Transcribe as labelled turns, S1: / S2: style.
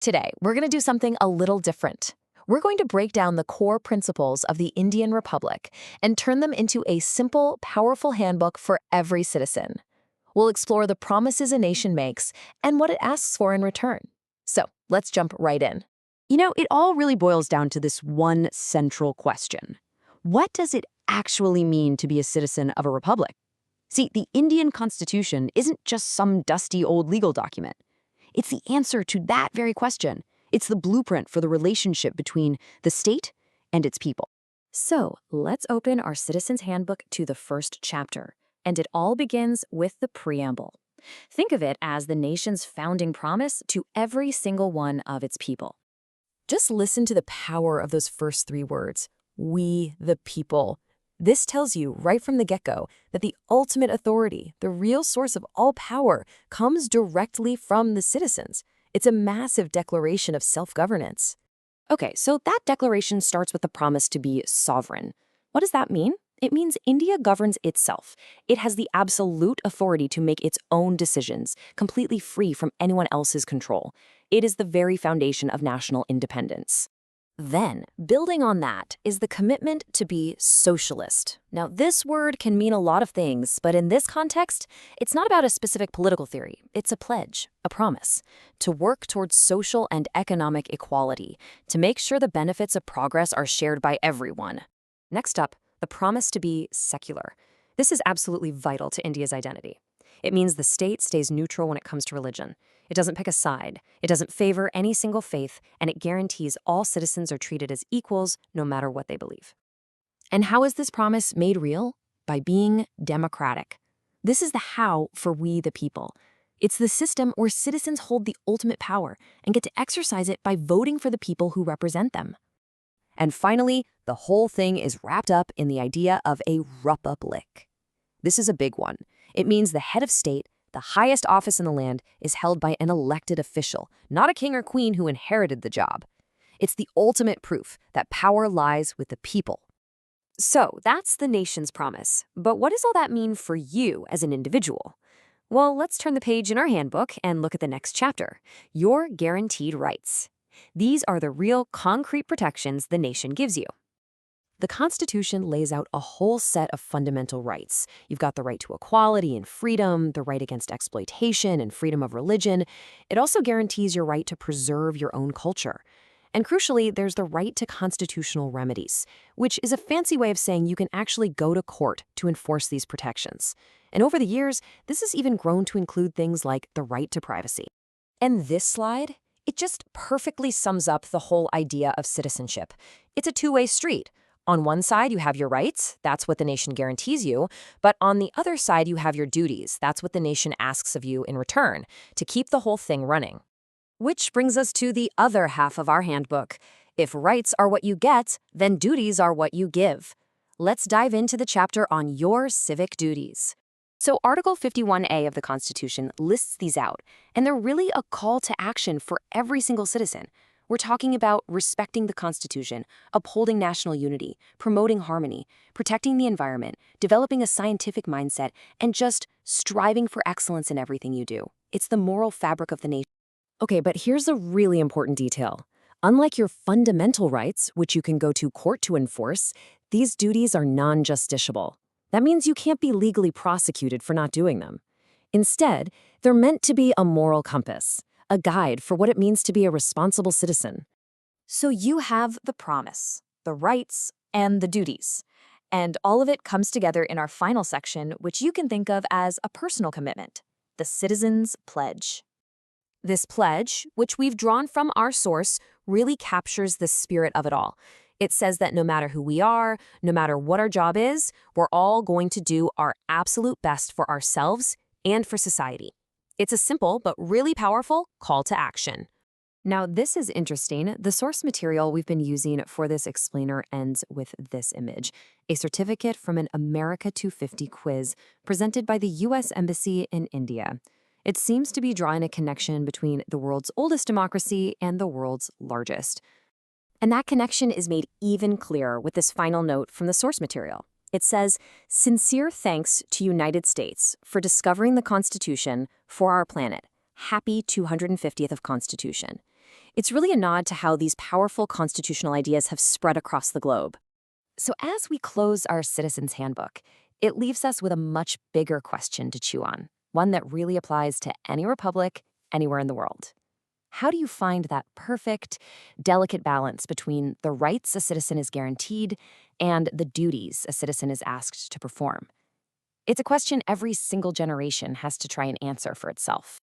S1: Today, we're going to do something a little different. We're going to break down the core principles of the Indian Republic and turn them into a simple, powerful handbook for every citizen. We'll explore the promises a nation makes and what it asks for in return. So, let's jump right in.
S2: It all really boils down to this one central question. What does it actually mean to be a citizen of a republic? See, the Indian Constitution isn't just some dusty old legal document. It's the answer to that very question. It's the blueprint for the relationship between the state and its people.
S1: So, let's open our Citizen's Handbook to the first chapter, and it all begins with the preamble. Think of it as the nation's founding promise to every single one of its people. Just listen to the power of those first three words, we the people. This tells you right from the get-go that the ultimate authority, the real source of all power, comes directly from the citizens. It's a massive declaration of self-governance. Okay, so that declaration starts with the promise to be sovereign. What does that mean? It means India governs itself. It has the absolute authority to make its own decisions, completely free from anyone else's control. It is the very foundation of national independence. Then, building on that is the commitment to be socialist. Now, this word can mean a lot of things, but in this context, it's not about a specific political theory. It's a pledge, a promise, to work towards social and economic equality, to make sure the benefits of progress are shared by everyone. Next up, the promise to be secular. This is absolutely vital to India's identity. It means the state stays neutral when it comes to religion. It doesn't pick a side, it doesn't favor any single faith, and it guarantees all citizens are treated as equals no matter what they believe. And how is this promise made real? By being democratic. This is the how for we the people. It's the system where citizens hold the ultimate power and get to exercise it by voting for the people who represent them. And finally, the whole thing is wrapped up in the idea of a republic. This is a big one. It means the head of state, the highest office in the land, is held by an elected official, not a king or queen who inherited the job. It's the ultimate proof that power lies with the people. So that's the nation's promise. But what does all that mean for you as an individual? Well, let's turn the page in our handbook and look at the next chapter, your guaranteed rights. These are the real concrete protections the nation gives you. The Constitution lays out a whole set of fundamental rights. You've got the right to equality and freedom, the right against exploitation and freedom of religion. It also guarantees your right to preserve your own culture. And crucially, there's the right to constitutional remedies, which is a fancy way of saying you can actually go to court to enforce these protections. And over the years, this has even grown to include things like the right to privacy. And this slide, it just perfectly sums up the whole idea of citizenship. It's a two-way street. On one side, you have your rights. That's what the nation guarantees you. But on the other side, you have your duties. That's what the nation asks of you in return, to keep the whole thing running. Which brings us to the other half of our handbook. If rights are what you get, then duties are what you give. Let's dive into the chapter on your civic duties. So Article 51A of the Constitution lists these out, and they're really a call to action for every single citizen. We're talking about respecting the Constitution, upholding national unity, promoting harmony, protecting the environment, developing a scientific mindset, and just striving for excellence in everything you do. It's the moral fabric of the nation. Okay, but here's a really important detail. Unlike your fundamental rights, which you can go to court to enforce, these duties are non-justiciable. That means you can't be legally prosecuted for not doing them. Instead, they're meant to be a moral compass, a guide for what it means to be a responsible citizen. So you have the promise, the rights, and the duties. And all of it comes together in our final section, which you can think of as a personal commitment, the Citizen's Pledge. This pledge, which we've drawn from our source, really captures the spirit of it all. It says that no matter who we are, no matter what our job is, we're all going to do our absolute best for ourselves and for society. It's a simple but really powerful call to action. Now, this is interesting. The source material we've been using for this explainer ends with this image, a certificate from an America 250 quiz presented by the U.S. Embassy in India. It seems to be drawing a connection between the world's oldest democracy and the world's largest. And that connection is made even clearer with this final note from the source material. It says, "Sincere thanks to United States for discovering the Constitution for our planet. Happy 250th of Constitution. It's really a nod to how these powerful constitutional ideas have spread across the globe. So, as we close our Citizens Handbook, it leaves us with a much bigger question to chew on, one that really applies to any republic, anywhere in the world. How do you find that perfect, delicate balance between the rights a citizen is guaranteed and the duties a citizen is asked to perform? It's a question every single generation has to try and answer for itself.